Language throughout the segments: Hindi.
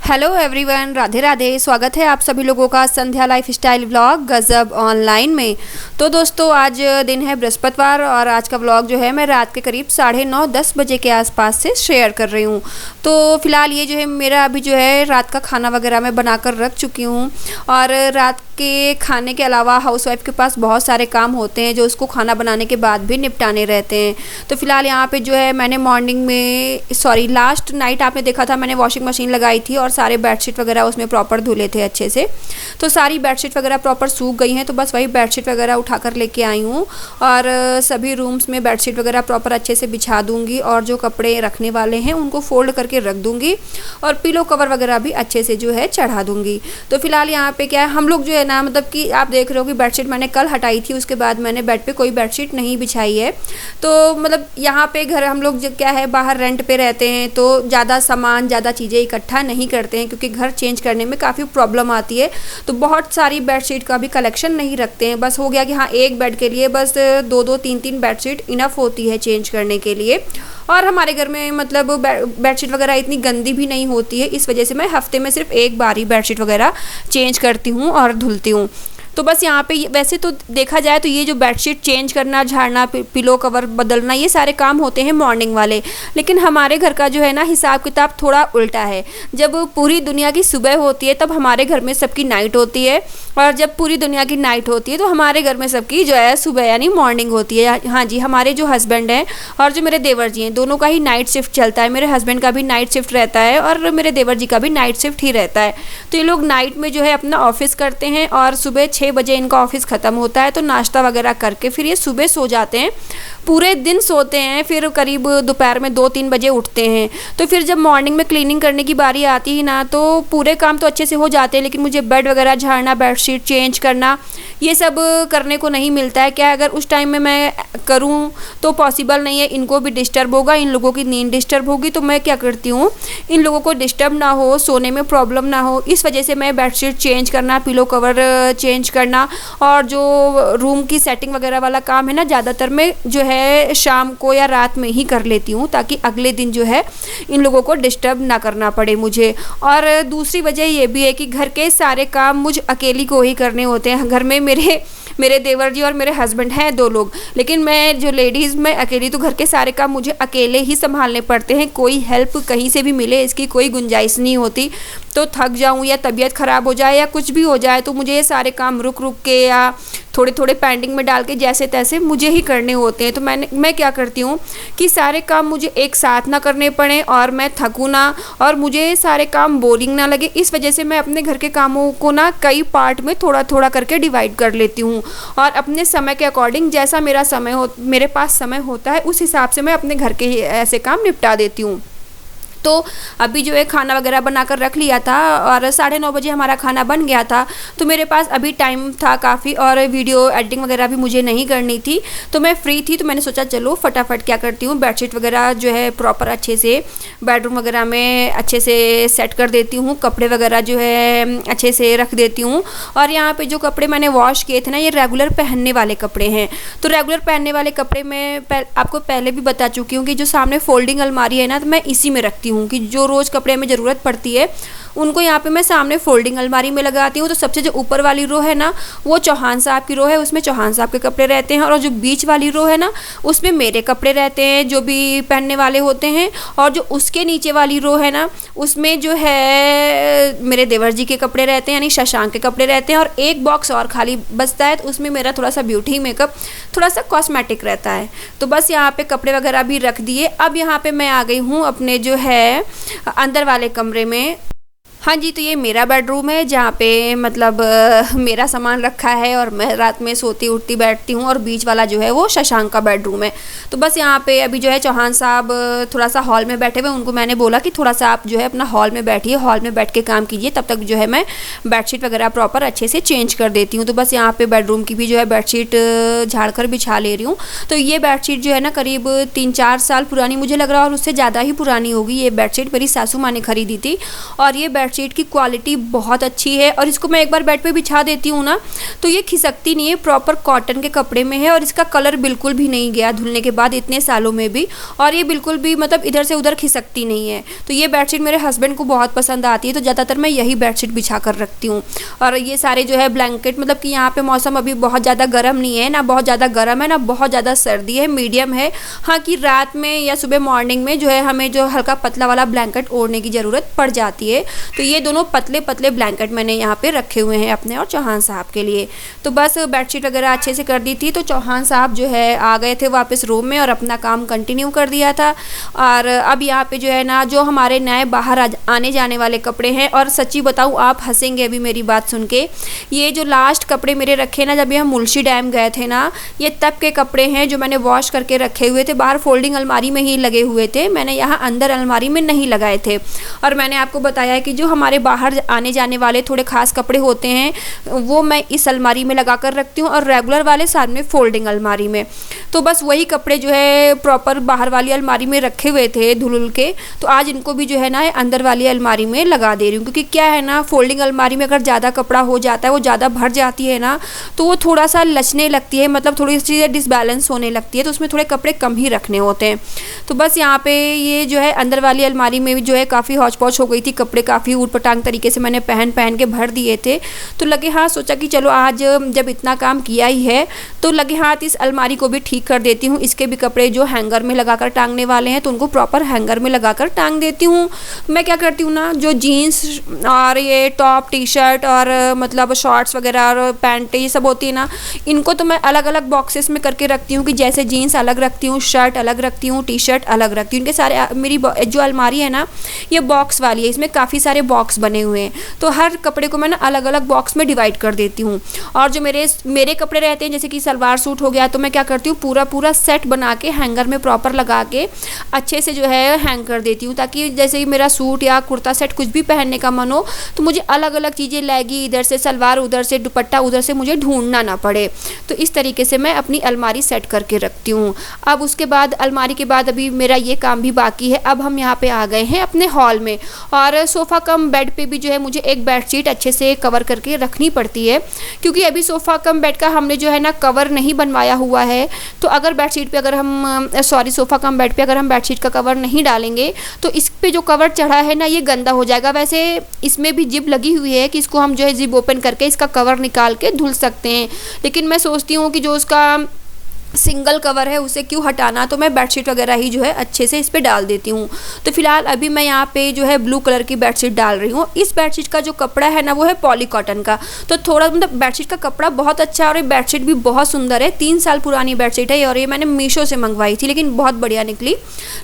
Hello everyone, Radhe Radhe. स्वागत है आप सभी लोगों का संध्या लाइफस्टाइल व्लॉग गज़ब ऑनलाइन में। तो दोस्तों, आज दिन है बृहस्पतिवार और आज का व्लॉग जो है मैं रात के करीब 9:30-10 बजे के आसपास से शेयर कर रही हूँ। तो फ़िलहाल ये जो है मेरा अभी जो है रात का खाना वगैरह मैं बनाकर रख चुकी हूँ। और रात के खाने के अलावा हाउसवाइफ के पास बहुत सारे काम होते हैं जो उसको खाना बनाने के बाद भी निपटाने रहते हैं। तो फ़िलहाल यहाँ पे जो है मैंने मॉर्निंग में लास्ट नाइट आपने देखा था, मैंने वॉशिंग मशीन लगाई थी और सारे बेडशीट वगैरह उसमें प्रॉपर धुले थे अच्छे से। तो सारी बेडशीट वगैरह प्रॉपर सूख गई हैं, तो बस वही बेडशीट वगैरह उठाकर लेके आई हूँ और सभी रूम्स में बेडशीट वगैरह प्रॉपर अच्छे से बिछा दूँगी और जो कपड़े रखने वाले हैं उनको फ़ोल्ड करके रख दूँगी और पिलो कवर वगैरह भी अच्छे से जो है चढ़ा दूँगी। तो फिलहाल यहाँ पे क्या है, हम लोग जो है ना, मतलब कि आप देख रहे हो कि बेडशीट मैंने कल हटाई थी, उसके बाद मैंने बेड पे कोई बेडशीट नहीं बिछाई है। तो मतलब यहाँ पे घर हम लोग क्या है, बाहर रेंट पे रहते हैं तो ज़्यादा सामान, ज़्यादा चीज़ें इकट्ठा नहीं करते हैं क्योंकि घर चेंज करने में काफ़ी प्रॉब्लम आती है। तो बहुत सारी बेडशीट का भी कलेक्शन नहीं रखते हैं। बस हो गया कि हाँ, एक बेड के लिए बस 2-2 3-3 बेडशीट इनफ होती है चेंज करने के लिए। और हमारे घर में मतलब बेडशीट वगैरह इतनी गंदी भी नहीं होती है, इस वजह से मैं हफ्ते में सिर्फ एक बार ही बेडशीट वगैरह चेंज करती हूँ और धुलती हूँ। तो बस यहाँ पे वैसे तो देखा जाए तो ये जो बेडशीट चेंज करना, झाड़ना, पिलो कवर बदलना, ये सारे काम होते हैं मॉर्निंग वाले। लेकिन हमारे घर का जो है ना हिसाब किताब थोड़ा उल्टा है। जब पूरी दुनिया की सुबह होती है तब हमारे घर में सबकी नाइट होती है, और जब पूरी दुनिया की नाइट होती है तो हमारे घर में सबकी जो है सुबह यानी मॉर्निंग होती है। हाँ जी, हमारे जो हस्बैंड हैं और जो मेरे देवर जी हैं, दोनों का ही नाइट शिफ्ट चलता है। मेरे हस्बैंड का भी नाइट शिफ्ट रहता है और मेरे देवर जी का भी नाइट शिफ्ट ही रहता है। तो ये लोग नाइट में जो है अपना ऑफिस करते हैं और सुबह 6 बजे इनका ऑफिस ख़त्म होता है। तो नाश्ता वगैरह करके फिर ये सुबह सो जाते हैं, पूरे दिन सोते हैं, फिर करीब दोपहर में 2-3 बजे उठते हैं। तो फिर जब मॉर्निंग में क्लीनिंग करने की बारी आती ही ना, तो पूरे काम तो अच्छे से हो जाते हैं, लेकिन मुझे बेड वगैरह झाड़ना, बेडशीट चेंज करना, ये सब करने को नहीं मिलता है। क्या अगर उस टाइम में मैं करूं तो पॉसिबल नहीं है, इनको भी डिस्टर्ब होगा, इन लोगों की नींद डिस्टर्ब होगी। तो मैं क्या करती हूँ, इन लोगों को डिस्टर्ब ना हो, सोने में प्रॉब्लम ना हो, इस वजह से मैं बेडशीट चेंज करना, पिलो कवर चेंज करना और जो रूम की सेटिंग वगैरह वाला काम है ना, ज़्यादातर मैं जो है शाम को या रात में ही कर लेती हूँ, ताकि अगले दिन जो है इन लोगों को डिस्टर्ब ना करना पड़े मुझे। और दूसरी वजह ये भी है कि घर के सारे काम मुझ अकेली को ही करने होते हैं। घर में मेरे देवर जी और मेरे हस्बैंड हैं 2 लोग, लेकिन मैं जो लेडीज़, मैं अकेली, तो घर के सारे काम मुझे अकेले ही संभालने पड़ते हैं। कोई हेल्प कहीं से भी मिले इसकी कोई गुंजाइश नहीं होती। तो थक जाऊं या तबीयत ख़राब हो जाए या कुछ भी हो जाए तो मुझे ये सारे काम रुक रुक के या थोड़े थोड़े पेंडिंग में डाल के जैसे तैसे मुझे ही करने होते हैं। तो मैं क्या करती हूँ कि सारे काम मुझे एक साथ ना करने पड़े और मैं थकूँ ना, और मुझे सारे काम बोरिंग ना लगे। इस वजह से मैं अपने घर के कामों को ना कई पार्ट में थोड़ा थोड़ा करके डिवाइड कर लेती हूँ और अपने समय के अकॉर्डिंग, जैसा मेरे पास समय होता है उस हिसाब से मैं अपने घर के ऐसे काम निपटा देती हूँ। तो अभी जो है खाना वगैरह बनाकर रख लिया था और 9:30 बजे हमारा खाना बन गया था। तो मेरे पास अभी टाइम था काफ़ी और वीडियो एडिटिंग वगैरह भी मुझे नहीं करनी थी, तो मैं फ्री थी। तो मैंने सोचा चलो फटाफट क्या करती हूँ, बेडशीट वगैरह जो है प्रॉपर अच्छे से बेडरूम वगैरह में अच्छे से सेट कर देती हूँ, कपड़े वगैरह जो है अच्छे से रख देती हूँ। और यहाँ पर जो कपड़े मैंने वॉश किए थे ना, ये रेगुलर पहनने वाले कपड़े हैं। तो रेगुलर पहनने वाले कपड़े मैं आपको पहले भी बता चुकी हूँ कि जो सामने फोल्डिंग अलमारी है ना, तो मैं इसी में रखती हूँ कि जो रोज़ कपड़े में ज़रूरत पड़ती है उनको यहाँ पे मैं सामने फोल्डिंग अलमारी में लगाती हूँ। तो सबसे जो ऊपर वाली रो है ना, वो चौहान साहब की रो है, उसमें चौहान साहब के कपड़े रहते हैं। और जो बीच वाली रो है ना, उसमें मेरे कपड़े रहते हैं जो भी पहनने वाले होते हैं। और जो उसके नीचे वाली रो है ना, उसमें जो है मेरे देवर जी के कपड़े रहते हैं, यानी शशांक के कपड़े रहते हैं। और एक बॉक्स और खाली बचता है, तो उसमें मेरा थोड़ा सा ब्यूटी मेकअप, थोड़ा सा कॉस्मेटिक रहता है। तो बस यहाँ पे कपड़े वगैरह भी रख दिए। अब यहाँ पे मैं आ गई हूँ अपने जो है अंदर वाले कमरे में। हाँ जी, तो ये मेरा बेडरूम है जहाँ पे मतलब मेरा सामान रखा है और मैं रात में सोती उठती बैठती हूँ। और बीच वाला जो है वो शशांक का बेडरूम है। तो बस यहाँ पे अभी जो है चौहान साहब थोड़ा सा हॉल में बैठे हुए, उनको मैंने बोला कि थोड़ा सा आप जो है अपना हॉल में बैठिए, हॉल में बैठ के काम कीजिए, तब तक जो है मैं बेडशीट वगैरह प्रॉपर अच्छे से चेंज कर देती हूँ। तो बस यहाँ पर बेडरूम की भी जो है बेडशीट झाड़ कर बिछा ले रही हूँ। तो ये बेडशीट जो है ना करीब 3-4 साल पुरानी मुझे लग रहा है, और उससे ज़्यादा ही पुरानी होगी। ये बेडशीट मेरी सासू माँ ने खरीदी थी और ये बेडशीट बेडशीट की क्वालिटी बहुत अच्छी है और इसको मैं एक बार बेड पे बिछा देती हूँ ना तो ये खिसकती नहीं है, प्रॉपर कॉटन के कपड़े में है और इसका कलर बिल्कुल भी नहीं गया धुलने के बाद इतने सालों में भी, और ये बिल्कुल भी मतलब इधर से उधर खिसकती नहीं है। तो ये बेडशीट मेरे हस्बैंड को बहुत पसंद आती है, तो ज़्यादातर मैं यही बेडशीट बिछा कर रखती हूँ। और ये सारे जो है ब्लैंकेट, मतलब कि यहाँ पे मौसम अभी बहुत ज़्यादा गर्म नहीं है, ना बहुत ज़्यादा गर्म है ना बहुत ज़्यादा सर्दी है, मीडियम है। हाँ कि रात में या सुबह मॉर्निंग में जो है हमें जो हल्का पतला वाला ब्लैंकेट ओढ़ने की ज़रूरत पड़ जाती है। तो ये दोनों पतले पतले ब्लैंकेट मैंने यहाँ पे रखे हुए हैं अपने और चौहान साहब के लिए। तो बस बेडशीट वगैरह अच्छे से कर दी थी तो चौहान साहब जो है आ गए थे वापस रूम में और अपना काम कंटिन्यू कर दिया था। और अब यहाँ पे जो है ना जो हमारे नए बाहर आने जाने वाले कपड़े हैं, और सच्ची बताऊँ आप हंसेंगे अभी मेरी बात सुन के, ये जो लास्ट कपड़े मेरे रखे ना जब ये हम मुल्शी डैम गए थे ना, ये तब के कपड़े हैं जो मैंने वॉश करके रखे हुए थे, बाहर फोल्डिंग अलमारी में ही लगे हुए थे, मैंने यहाँ अंदर अलमारी में नहीं लगाए थे। और मैंने आपको बताया है कि जो हमारे बाहर आने जाने वाले थोड़े खास कपड़े होते हैं वो मैं इस अलमारी में लगा कर रखती हूँ और रेगुलर वाले साथ में फोल्डिंग अलमारी में। तो बस वही कपड़े जो है प्रॉपर बाहर वाली अलमारी में रखे हुए थे धुल के, तो आज इनको भी जो है ना अंदर वाली अलमारी में लगा दे रही हूँ। क्योंकि क्या है ना, फोल्डिंग अलमारी में अगर ज़्यादा कपड़ा हो जाता है, वो ज़्यादा भर जाती है ना, तो वो थोड़ा सा लचने लगती है, मतलब थोड़ी सी डिसबैलेंस होने लगती है, तो उसमें थोड़े कपड़े कम ही रखने होते हैं। तो बस यहाँ पे ये जो है अंदर वाली अलमारी में भी जो है काफ़ी हौच पौच हो गई थी, कपड़े काफ़ी ऊट पटांग तरीके से मैंने पहन के भर दिए थे। तो लगे हाँ, सोचा कि चलो आज जब इतना काम किया ही है तो लगे हाथ इस अलमारी को भी ठीक कर देती हूँ। इसके भी कपड़े जो हैंगर में लगाकर टांगने वाले हैं तो उनको प्रॉपर हैंगर में लगाकर टांग देती हूँ। मैं क्या करती हूँ ना, जो जीन्स और ये टॉप टी शर्ट और मतलब शॉर्ट्स वगैरह और पैंट ये सब होती है ना, इनको तो मैं अलग अलग बॉक्सेस में करके रखती हूँ कि जैसे जीन्स अलग रखती हूँ, शर्ट अलग रखती हूँ, टी शर्ट अलग रखती हूँ। इनके सारे मेरी जो अलमारी है ना ये बॉक्स वाली है, इसमें काफ़ी सारे बॉक्स बने हुए हैं, तो हर कपड़े को मैं ना अलग अलग बॉक्स में डिवाइड कर देती हूँ। और जो मेरे कपड़े रहते हैं जैसे कि सलवार सूट हो गया, तो मैं क्या करती हूँ पूरा सेट बना के हैंगर में प्रॉपर लगा के अच्छे से जो है हैंग कर देती हूँ, ताकि जैसे ही मेरा सूट या कुर्ता सेट कुछ भी पहनने का मन हो तो मुझे अलग अलग चीज़ें लेगी, इधर से सलवार उधर से दुपट्टा उधर से मुझे ढूंढना ना पड़े। तो इस तरीके से मैं अपनी अलमारी सेट करके रखती हूँ। अब उसके बाद अलमारी के बाद अभी मेरा ये काम भी बाकी है। अब हम यहाँ पे आ गए हैं अपने हॉल में, और सोफ़ा कम बेड पे भी जो है मुझे एक बेडशीट अच्छे से कवर करके रखनी पड़ती है, क्योंकि अभी सोफ़ा कम बेड का हमने जो है ना कवर नहीं बनवाया हुआ है। तो अगर बेडशीट पे अगर हम सोफ़ा कम बेड पे अगर हम बेडशीट का कवर नहीं डालेंगे तो इस पे जो कवर चढ़ा है ना ये गंदा हो जाएगा। वैसे इसमें भी जिप लगी हुई है कि इसको हम जो है जिप ओपन करके इसका कवर निकाल के धुल सकते हैं, लेकिन मैं सोचती हूँ कि जो उसका सिंगल कवर है उसे क्यों हटाना, तो मैं बेडशीट वगैरह ही जो है अच्छे से इस पे डाल देती हूँ। तो फिलहाल अभी मैं यहाँ पे जो है ब्लू कलर की बेडशीट डाल रही हूँ। इस बेडशीट का जो कपड़ा है ना वो है पॉली कॉटन का, तो थोड़ा मतलब बेडशीट का कपड़ा बहुत अच्छा है और ये बेडशीट भी बहुत सुंदर है। 3 साल पुरानी बेडशीट है और ये मैंने मीशो से मंगवाई थी, लेकिन बहुत बढ़िया निकली।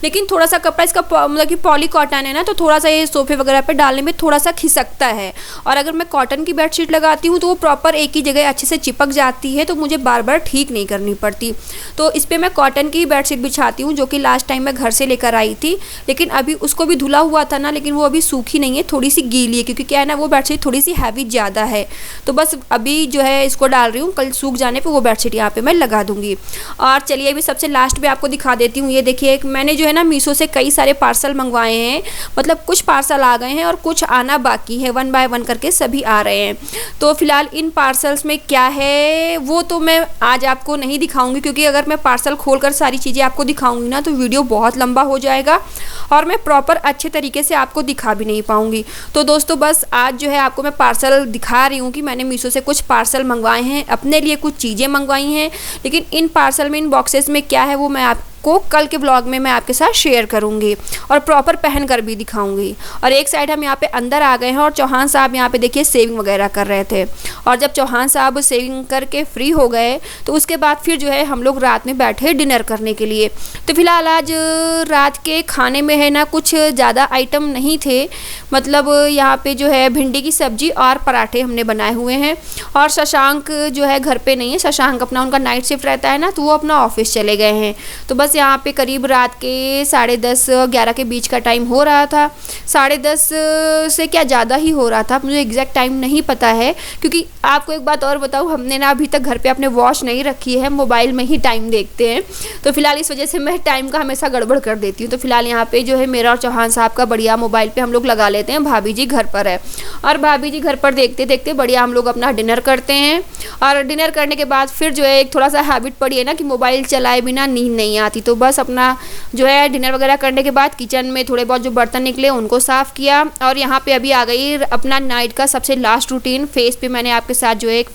लेकिन थोड़ा सा कपड़ा इसका मतलब कि पॉली कॉटन है ना, तो थोड़ा सा ये सोफे वगैरह पर डालने में थोड़ा सा खिसकता है। और अगर मैं कॉटन की बेडशीट लगाती हूँ तो वो प्रॉपर एक ही जगह अच्छे से चिपक जाती है, तो मुझे बार बार ठीक नहीं करनी पड़ती। तो इस पे मैं कॉटन की बेडशीट बिछाती हूँ, जो कि लास्ट टाइम मैं घर से लेकर आई थी, लेकिन अभी उसको भी धुला हुआ था ना, लेकिन वो अभी सूखी नहीं है, थोड़ी सी गीली है, क्योंकि क्या है ना वो बेडशीट थोड़ी सी हैवी ज़्यादा है। तो बस अभी जो है इसको डाल रही हूँ, कल सूख जाने पे वो बेडशीट यहाँ पे मैं लगा दूँगी। और चलिए अभी सबसे लास्ट पे आपको दिखा देती हूँ। ये देखिए मैंने जो है ना मीशो से कई सारे पार्सल मंगवाए हैं, मतलब कुछ पार्सल आ गए हैं और कुछ आना बाकी है, 1 बाय 1 करके सभी आ रहे हैं। तो फिलहाल इन पार्सल्स में क्या है वो तो मैं आज आपको नहीं दिखाऊंगी, क्योंकि अगर मैं पार्सल खोलकर सारी चीज़ें आपको दिखाऊंगी ना तो वीडियो बहुत लंबा हो जाएगा और मैं प्रॉपर अच्छे तरीके से आपको दिखा भी नहीं पाऊंगी। तो दोस्तों बस आज जो है आपको मैं पार्सल दिखा रही हूँ कि मैंने मीशो से कुछ पार्सल मंगवाए हैं, अपने लिए कुछ चीज़ें मंगवाई हैं, लेकिन इन पार्सल में इन बॉक्सेस में क्या है वो मैं आपको कल के व्लॉग में मैं आपके साथ शेयर करूंगी और प्रॉपर पहन कर भी दिखाऊंगी। और एक साइड हम यहाँ पे अंदर आ गए हैं और चौहान साहब यहाँ पे देखिए सेविंग वगैरह कर रहे थे, और जब चौहान साहब सेविंग करके फ्री हो गए तो उसके बाद फिर जो है हम लोग रात में बैठे डिनर करने के लिए। तो फिलहाल आज रात के खाने में है ना कुछ ज़्यादा आइटम नहीं थे, मतलब यहाँ पे जो है भिंडी की सब्जी और पराठे हमने बनाए हुए हैं। और शशांक जो है घर पे नहीं है, शशांक अपना उनका नाइट शिफ्ट रहता है ना, तो वो अपना ऑफिस चले गए हैं। तो बस बस यहाँ पे करीब रात के 10:30-11 के बीच का टाइम हो रहा था। 10:30 से क्या ज़्यादा ही हो रहा था, मुझे एग्जैक्ट टाइम नहीं पता है, क्योंकि आपको एक बात और बताऊँ, हमने ना अभी तक घर पे अपने वॉच नहीं रखी है, मोबाइल में ही टाइम देखते हैं। तो फिलहाल इस वजह से मैं टाइम का हमेशा गड़बड़ कर देती हूँ। तो फिलहाल यहाँ पे जो है मेरा और चौहान साहब का बढ़िया मोबाइल पे हम लोग लगा लेते हैं, भाभी जी घर पर है, और भाभी जी घर पर देखते देखते बढ़िया हम लोग अपना डिनर करते हैं। और डिनर करने के बाद फिर जो है एक थोड़ा सा हैबिट पड़ी है ना कि मोबाइल चलाए बिना नींद नहीं आती, तो बस अपना जो है डिनर वगैरह करने के बाद किचन में थोड़े बहुत जो बर्तन निकले उनको साफ़ किया। और यहाँ पे अभी आ गई अपना नाइट का सबसे लास्ट रूटीन। फेस पे मैंने आपके साथ जो है एक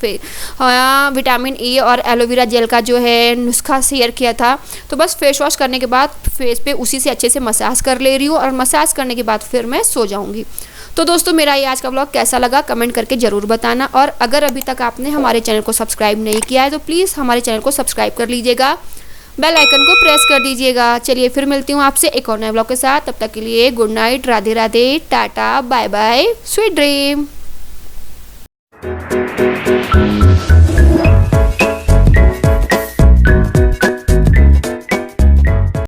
विटामिन ई और एलोवेरा जेल का जो है नुस्खा शेयर किया था, तो बस फेस वॉश करने के बाद फेस पे उसी से अच्छे से मसाज कर ले रही हूँ, और मसाज करने के बाद फिर मैं सो जाऊँगी। तो दोस्तों मेरा ये आज का व्लॉग कैसा लगा कमेंट करके ज़रूर बताना, और अगर अभी तक आपने हमारे चैनल को सब्सक्राइब नहीं किया है तो प्लीज़ हमारे चैनल को सब्सक्राइब कर लीजिएगा, बेल आइकन को प्रेस कर दीजिएगा। चलिए फिर मिलती हूँ आपसे एक और नए व्लॉग के साथ, तब तक के लिए good night, Radhe Radhe, tata, bye bye, sweet dream.